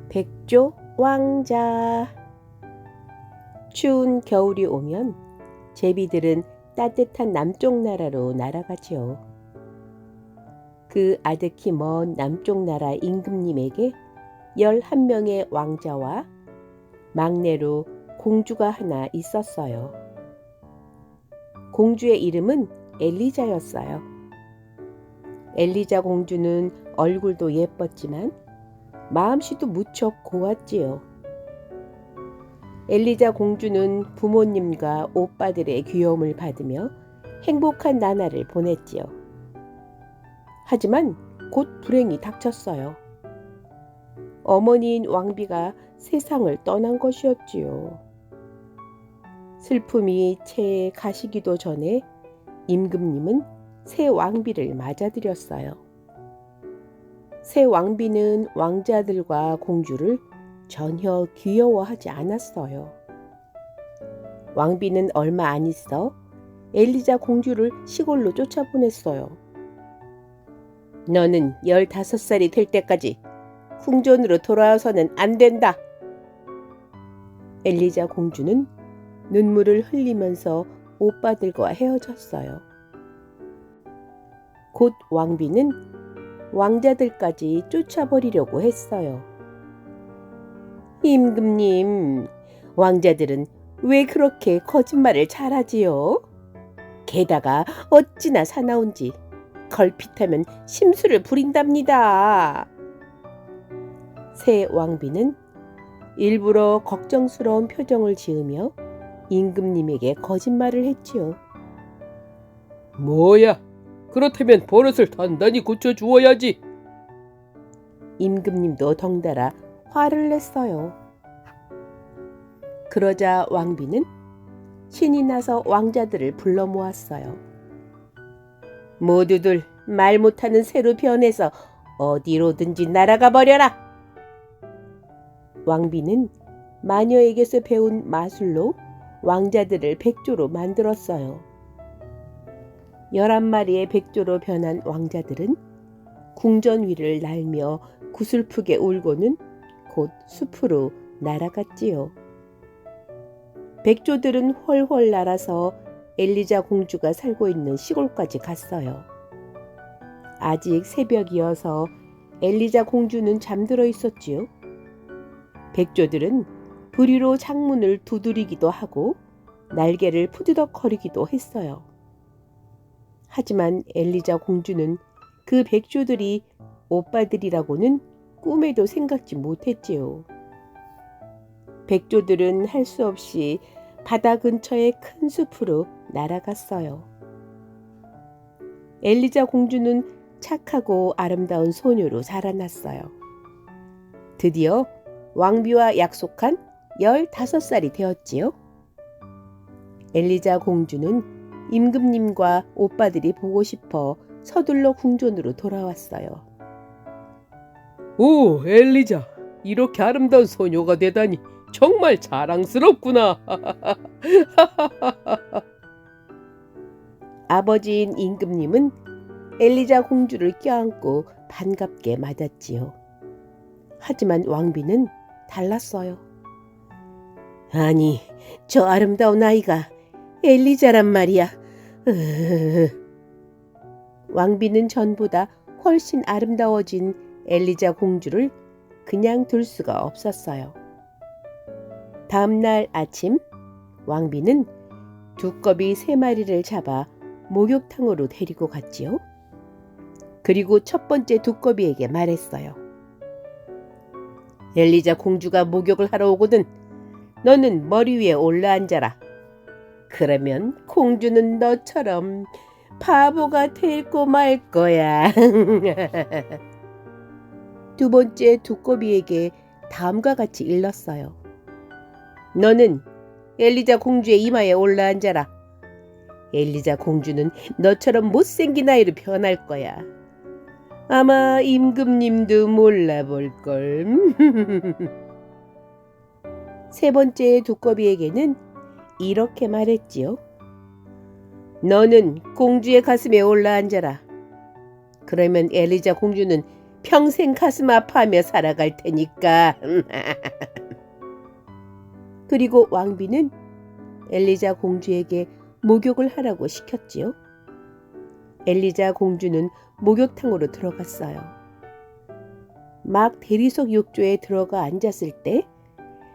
백조 왕자. 추운 겨울이 오면 제비들은 따뜻한 남쪽 나라로 날아가지요. 그 아득히 먼 남쪽 나라 임금님에게 11명의 왕자와 막내로 공주가 하나 있었어요. 공주의 이름은 엘리자였어요. 엘리자 공주는 얼굴도 예뻤지만 마음씨도 무척 고왔지요. 엘리자 공주는 부모님과 오빠들의 귀여움을 받으며 행복한 나날을 보냈지요. 하지만 곧 불행이 닥쳤어요. 어머니인 왕비가 세상을 떠난 것이었지요. 슬픔이 채에 가시기도 전에 임금님은 새 왕비를 맞아들였어요. 새 왕비는 왕자들과 공주를 전혀 귀여워하지 않았어요. 왕비는 얼마 안 있어 엘리자 공주를 시골로 쫓아보냈어요. 너는 15살이 될 때까지 궁전으로 돌아와서는 안 된다. 엘리자 공주는 눈물을 흘리면서 오빠들과 헤어졌어요. 곧 왕비는 왕자들까지 쫓아버리려고 했어요. 임금님, 왕자들은 왜 그렇게 거짓말을 잘하지요? 게다가 어찌나 사나운지 걸핏하면 심술을 부린답니다. 새 왕비는 일부러 걱정스러운 표정을 지으며 임금님에게 거짓말을 했지요. 뭐야? 그렇다면 버릇을 단단히 고쳐주어야지. 임금님도 덩달아 화를 냈어요. 그러자 왕비는 신이 나서 왕자들을 불러 모았어요. 모두들 말 못하는 새로 변해서 어디로든지 날아가 버려라. 왕비는 마녀에게서 배운 마술로 왕자들을 백조로 만들었어요. 11마리의 백조로 변한 왕자들은 궁전 위를 날며 구슬프게 울고는 곧 숲으로 날아갔지요. 백조들은 훨훨 날아서 엘리자 공주가 살고 있는 시골까지 갔어요. 아직 새벽이어서 엘리자 공주는 잠들어 있었지요. 백조들은 부리로 창문을 두드리기도 하고 날개를 푸드덕거리기도 했어요. 하지만 엘리자 공주는 그 백조들이 오빠들이라고는 꿈에도 생각지 못했지요. 백조들은 할 수 없이 바다 근처의 큰 숲으로 날아갔어요. 엘리자 공주는 착하고 아름다운 소녀로 자라났어요. 드디어 왕비와 약속한 15살이 되었지요. 엘리자 공주는 임금님과 오빠들이 보고 싶어 서둘러 궁전으로 돌아왔어요. 오, 엘리자, 이렇게 아름다운 소녀가 되다니 정말 자랑스럽구나. 아버지인 임금님은 엘리자 공주를 껴안고 반갑게 맞았지요. 하지만 왕비는 달랐어요. 아니, 저 아름다운 아이가 엘리자란 말이야. 왕비는 전보다 훨씬 아름다워진 엘리자 공주를 그냥 둘 수가 없었어요. 다음 날 아침, 왕비는 두꺼비 3마리를 잡아 목욕탕으로 데리고 갔지요. 그리고 첫 번째 두꺼비에게 말했어요. 엘리자 공주가 목욕을 하러 오거든. 너는 머리 위에 올라앉아라. 그러면 공주는 너처럼 바보가 되고 말 거야. 두 번째 두꺼비에게 다음과 같이 일렀어요. 너는 엘리자 공주의 이마에 올라앉아라. 엘리자 공주는 너처럼 못생긴 아이로 변할 거야. 아마 임금님도 몰라볼걸. 세 번째 두꺼비에게는 이렇게 말했지요. 너는 공주의 가슴에 올라앉아라. 그러면 엘리자 공주는 평생 가슴 아파하며 살아갈 테니까. 그리고 왕비는 엘리자 공주에게 목욕을 하라고 시켰지요. 엘리자 공주는 목욕탕으로 들어갔어요. 막 대리석 욕조에 들어가 앉았을 때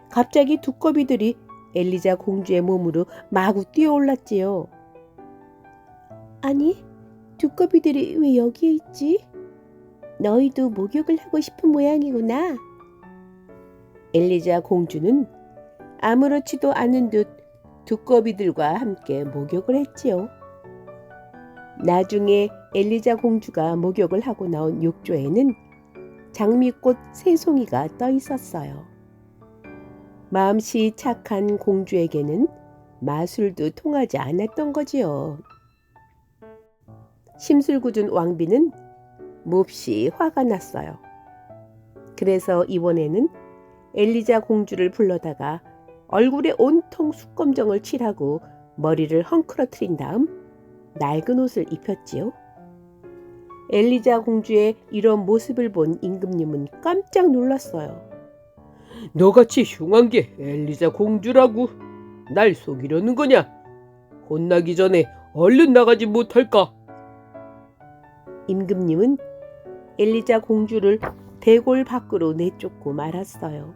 갑자기 두꺼비들이 엘리자 공주의 몸으로 마구 뛰어올랐지요. 아니, 두꺼비들이 왜 여기에 있지? 너희도 목욕을 하고 싶은 모양이구나. 엘리자 공주는 아무렇지도 않은 듯 두꺼비들과 함께 목욕을 했지요. 나중에 엘리자 공주가 목욕을 하고 나온 욕조에는 장미꽃 3송이가 떠 있었어요. 마음씨 착한 공주에게는 마술도 통하지 않았던 거지요. 심술궂은 왕비는 몹시 화가 났어요. 그래서 이번에는 엘리자 공주를 불러다가 얼굴에 온통 숯검정을 칠하고 머리를 헝클어뜨린 다음 낡은 옷을 입혔지요. 엘리자 공주의 이런 모습을 본 임금님은 깜짝 놀랐어요. 너같이 흉한 게 엘리자 공주라고? 날 속이려는 거냐? 혼나기 전에 얼른 나가지 못할까? 임금님은 엘리자 공주를 대궐 밖으로 내쫓고 말았어요.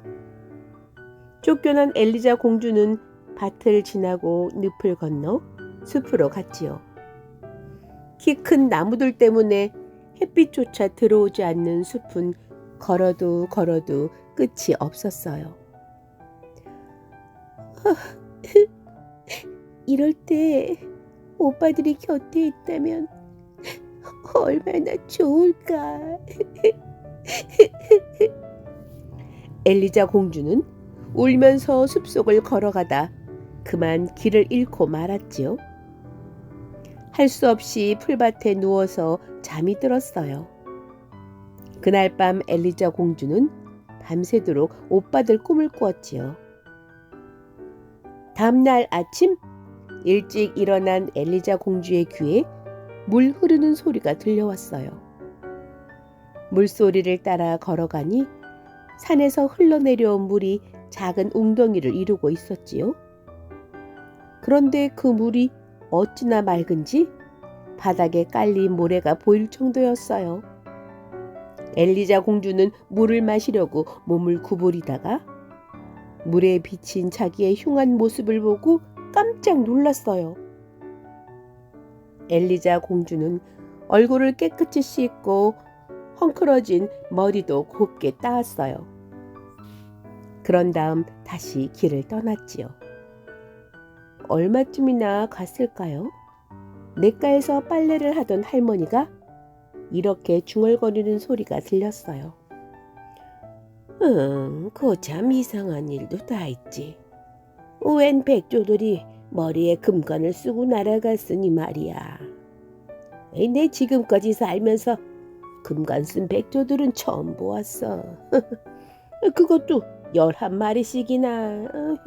쫓겨난 엘리자 공주는 밭을 지나고 늪을 건너 숲으로 갔지요. 키 큰 나무들 때문에 햇빛조차 들어오지 않는 숲은 걸어도 끝이 없었어요. 이럴 때 오빠들이 곁에 있다면 얼마나 좋을까. 엘리자 공주는 울면서 숲속을 걸어가다 그만 길을 잃고 말았지요. 할 수 없이 풀밭에 누워서 잠이 들었어요. 그날 밤 엘리자 공주는 밤새도록 오빠들 꿈을 꾸었지요. 다음날 아침 일찍 일어난 엘리자 공주의 귀에 물 흐르는 소리가 들려왔어요. 물소리를 따라 걸어가니 산에서 흘러내려온 물이 작은 웅덩이를 이루고 있었지요. 그런데 그 물이 어찌나 맑은지 바닥에 깔린 모래가 보일 정도였어요. 엘리자 공주는 물을 마시려고 몸을 구부리다가 물에 비친 자기의 흉한 모습을 보고 깜짝 놀랐어요. 엘리자 공주는 얼굴을 깨끗이 씻고 헝클어진 머리도 곱게 따았어요. 그런 다음 다시 길을 떠났지요. 얼마쯤이나 갔을까요? 냇가에서 빨래를 하던 할머니가 이렇게 중얼거리는 소리가 들렸어요. 고참 이상한 일도 다 있지. 웬 백조들이 머리에 금관을 쓰고 날아갔으니 말이야. 내 지금까지 살면서 금관 쓴 백조들은 처음 보았어. 그것도 11마리씩이나.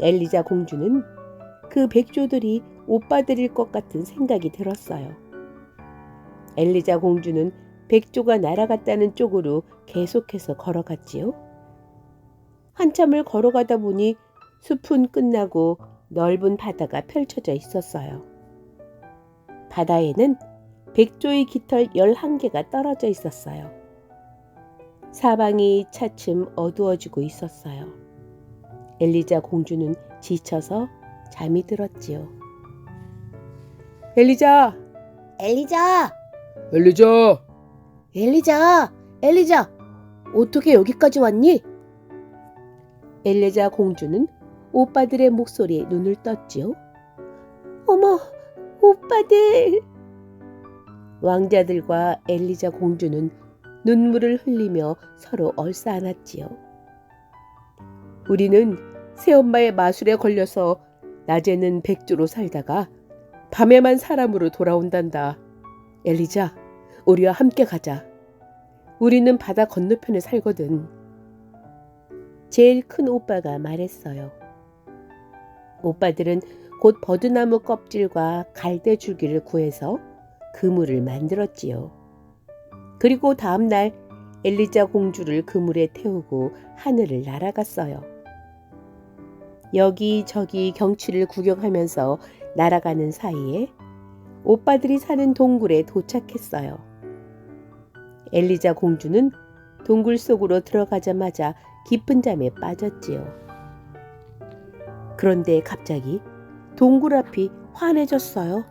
엘리자 공주는 그 백조들이 오빠들일 것 같은 생각이 들었어요. 엘리자 공주는 백조가 날아갔다는 쪽으로 계속해서 걸어갔지요. 한참을 걸어가다 보니 숲은 끝나고 넓은 바다가 펼쳐져 있었어요. 바다에는 백조의 깃털 11개가 떨어져 있었어요. 사방이 차츰 어두워지고 있었어요. 엘리자 공주는 지쳐서 잠이 들었지요. 엘리자! 엘리자! 엘리자! 어떻게 여기까지 왔니? 엘리자 공주는 오빠들의 목소리에 눈을 떴지요. 어머, 오빠들! 왕자들과 엘리자 공주는 눈물을 흘리며 서로 얼싸안았지요. 우리는 새엄마의 마술에 걸려서 낮에는 백조로 살다가 밤에만 사람으로 돌아온단다. 엘리자, 우리와 함께 가자. 우리는 바다 건너편에 살거든. 제일 큰 오빠가 말했어요. 오빠들은 곧 버드나무 껍질과 갈대 줄기를 구해서 그물을 만들었지요. 그리고 다음 날 엘리자 공주를 그물에 태우고 하늘을 날아갔어요. 여기저기 경치를 구경하면서 날아가는 사이에 오빠들이 사는 동굴에 도착했어요. 엘리자 공주는 동굴 속으로 들어가자마자 깊은 잠에 빠졌지요. 그런데 갑자기 동굴 앞이 환해졌어요.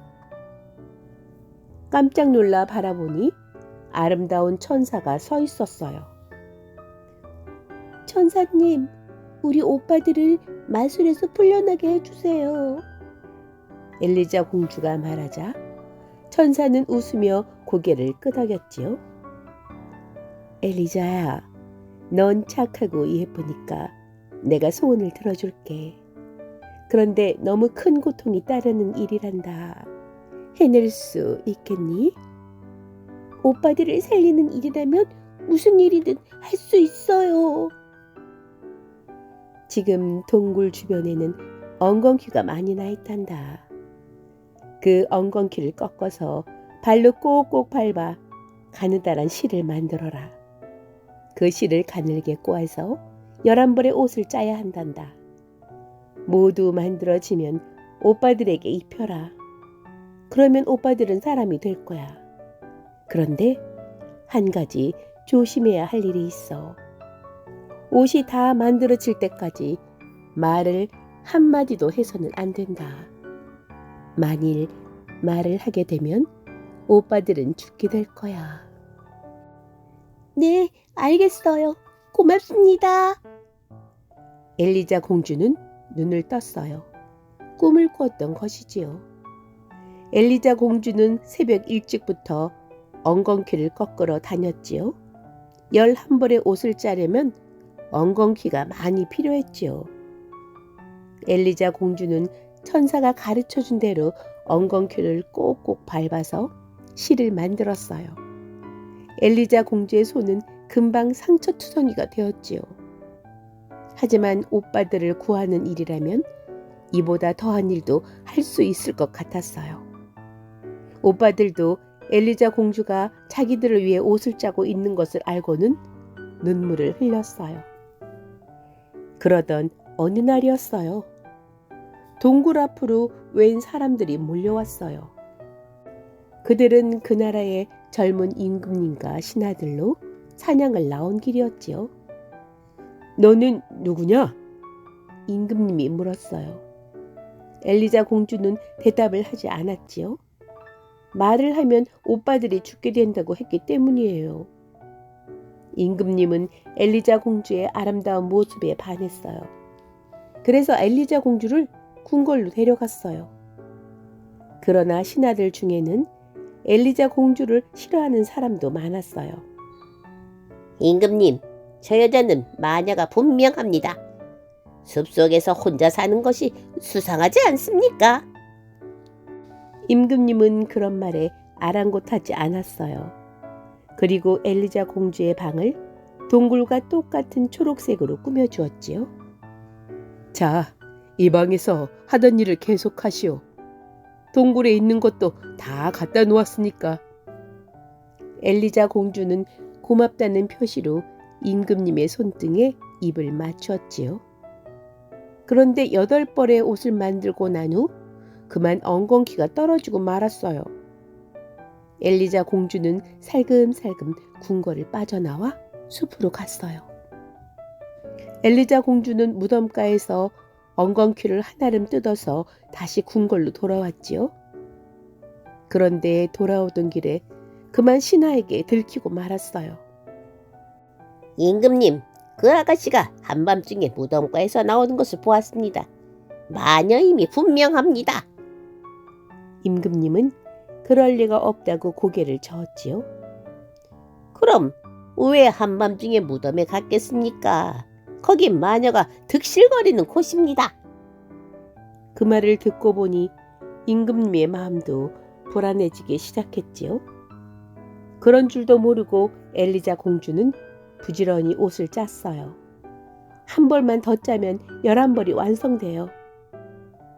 깜짝 놀라 바라보니 아름다운 천사가 서 있었어요. 천사님, 우리 오빠들을 마술에서 풀려나게 해주세요. 엘리자 공주가 말하자 천사는 웃으며 고개를 끄덕였지요. 엘리자야, 넌 착하고 예쁘니까 내가 소원을 들어줄게. 그런데 너무 큰 고통이 따르는 일이란다. 해낼 수 있겠니? 오빠들을 살리는 일이라면 무슨 일이든 할 수 있어요. 지금 동굴 주변에는 엉겅퀴가 많이 나 있단다. 그 엉겅퀴를 꺾어서 발로 꼭꼭 밟아 가느다란 실을 만들어라. 그 실을 가늘게 꼬아서 11벌의 옷을 짜야 한단다. 모두 만들어지면 오빠들에게 입혀라. 그러면 오빠들은 사람이 될 거야. 그런데 한 가지 조심해야 할 일이 있어. 옷이 다 만들어질 때까지 말을 한마디도 해서는 안 된다. 만일 말을 하게 되면 오빠들은 죽게 될 거야. 네, 알겠어요. 고맙습니다. 엘리자 공주는 눈을 떴어요. 꿈을 꾸었던 것이지요. 엘리자 공주는 새벽 일찍부터 엉겅퀴를 꺾으러 다녔지요. 11벌의 옷을 짜려면 엉겅퀴가 많이 필요했지요. 엘리자 공주는 천사가 가르쳐준 대로 엉겅퀴를 꼭꼭 밟아서 실을 만들었어요. 엘리자 공주의 손은 금방 상처투성이가 되었지요. 하지만 오빠들을 구하는 일이라면 이보다 더한 일도 할 수 있을 것 같았어요. 오빠들도 엘리자 공주가 자기들을 위해 옷을 짜고 있는 것을 알고는 눈물을 흘렸어요. 그러던 어느 날이었어요. 동굴 앞으로 웬 사람들이 몰려왔어요. 그들은 그 나라의 젊은 임금님과 신하들로 사냥을 나온 길이었지요. 너는 누구냐? 임금님이 물었어요. 엘리자 공주는 대답을 하지 않았지요. 말을 하면 오빠들이 죽게 된다고 했기 때문이에요. 임금님은 엘리자 공주의 아름다운 모습에 반했어요. 그래서 엘리자 공주를 궁궐로 데려갔어요. 그러나 신하들 중에는 엘리자 공주를 싫어하는 사람도 많았어요. 임금님, 저 여자는 마녀가 분명합니다. 숲속에서 혼자 사는 것이 수상하지 않습니까? 임금님은 그런 말에 아랑곳하지 않았어요. 그리고 엘리자 공주의 방을 동굴과 똑같은 초록색으로 꾸며주었지요. 자, 이 방에서 하던 일을 계속하시오. 동굴에 있는 것도 다 갖다 놓았으니까. 엘리자 공주는 고맙다는 표시로 임금님의 손등에 입을 맞추었지요. 그런데 8벌의 옷을 만들고 난 후 그만 엉겅퀴가 떨어지고 말았어요. 엘리자 공주는 살금살금 궁궐을 빠져나와 숲으로 갔어요. 엘리자 공주는 무덤가에서 엉겅퀴를 한아름 뜯어서 다시 궁궐로 돌아왔지요. 그런데 돌아오던 길에 그만 신하에게 들키고 말았어요. 임금님, 그 아가씨가 한밤중에 무덤가에서 나오는 것을 보았습니다. 마녀임이 분명합니다. 임금님은 그럴 리가 없다고 고개를 저었지요. 그럼 왜 한밤중에 무덤에 갔겠습니까? 거긴 마녀가 득실거리는 곳입니다. 그 말을 듣고 보니 임금님의 마음도 불안해지기 시작했지요. 그런 줄도 모르고 엘리자 공주는 부지런히 옷을 짰어요. 한 벌만 더 짜면 11벌이 완성돼요.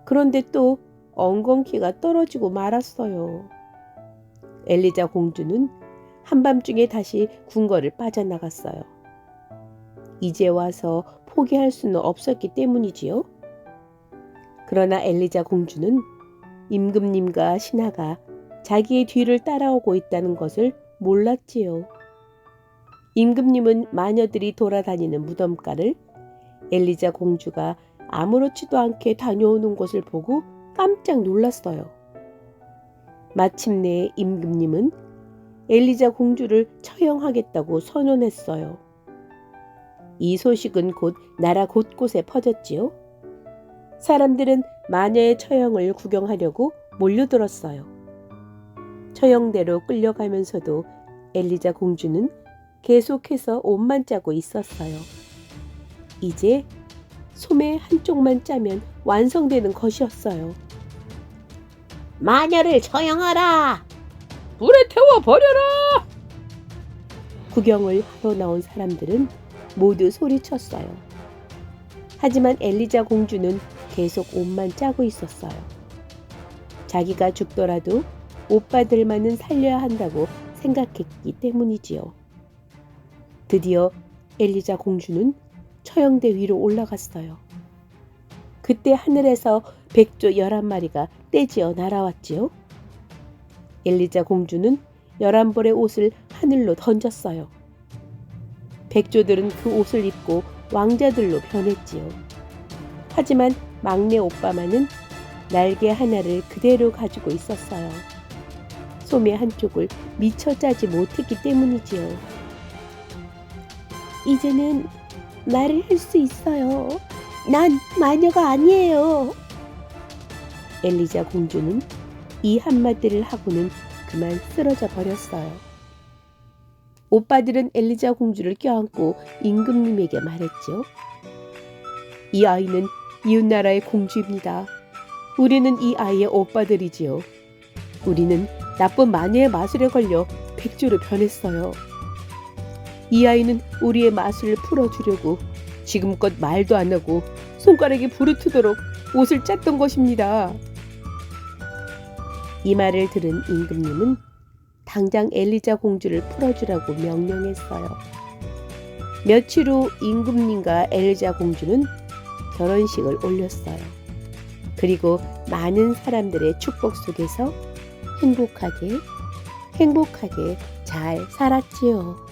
그런데 또 엉겅퀴가 떨어지고 말았어요. 엘리자 공주는 한밤중에 다시 궁궐을 빠져나갔어요. 이제 와서 포기할 수는 없었기 때문이지요. 그러나 엘리자 공주는 임금님과 신하가 자기의 뒤를 따라오고 있다는 것을 몰랐지요. 임금님은 마녀들이 돌아다니는 무덤가를 엘리자 공주가 아무렇지도 않게 다녀오는 것을 보고 깜짝 놀랐어요. 마침내 임금님은 엘리자 공주를 처형하겠다고 선언했어요. 이 소식은 곧 나라 곳곳에 퍼졌지요. 사람들은 마녀의 처형을 구경하려고 몰려들었어요. 처형대로 끌려가면서도 엘리자 공주는 계속해서 옷만 짜고 있었어요. 이제 소매 한쪽만 짜면 완성되는 것이었어요. 마녀를 처형하라! 불에 태워 버려라! 구경을 하러 나온 사람들은 모두 소리쳤어요. 하지만 엘리자 공주는 계속 옷만 짜고 있었어요. 자기가 죽더라도 오빠들만은 살려야 한다고 생각했기 때문이지요. 드디어 엘리자 공주는 처형대 위로 올라갔어요. 그때 하늘에서 백조 11마리가 떼지어 날아왔지요. 엘리자 공주는 11벌의 옷을 하늘로 던졌어요. 백조들은 그 옷을 입고 왕자들로 변했지요. 하지만 막내 오빠만은 날개 하나를 그대로 가지고 있었어요. 소매 한쪽을 미처 짜지 못했기 때문이지요. 이제는 말을 할 수 있어요. 난 마녀가 아니에요. 엘리자 공주는 이 한마디를 하고는 그만 쓰러져 버렸어요. 오빠들은 엘리자 공주를 껴안고 임금님에게 말했죠. 이 아이는 이웃나라의 공주입니다. 우리는 이 아이의 오빠들이지요. 우리는 나쁜 마녀의 마술에 걸려 백조로 변했어요. 이 아이는 우리의 마술을 풀어주려고 지금껏 말도 안 하고 손가락이 부르트도록 옷을 짰던 것입니다. 이 말을 들은 임금님은 당장 엘리자 공주를 풀어주라고 명령했어요. 며칠 후 임금님과 엘리자 공주는 결혼식을 올렸어요. 그리고 많은 사람들의 축복 속에서 행복하게 잘 살았지요.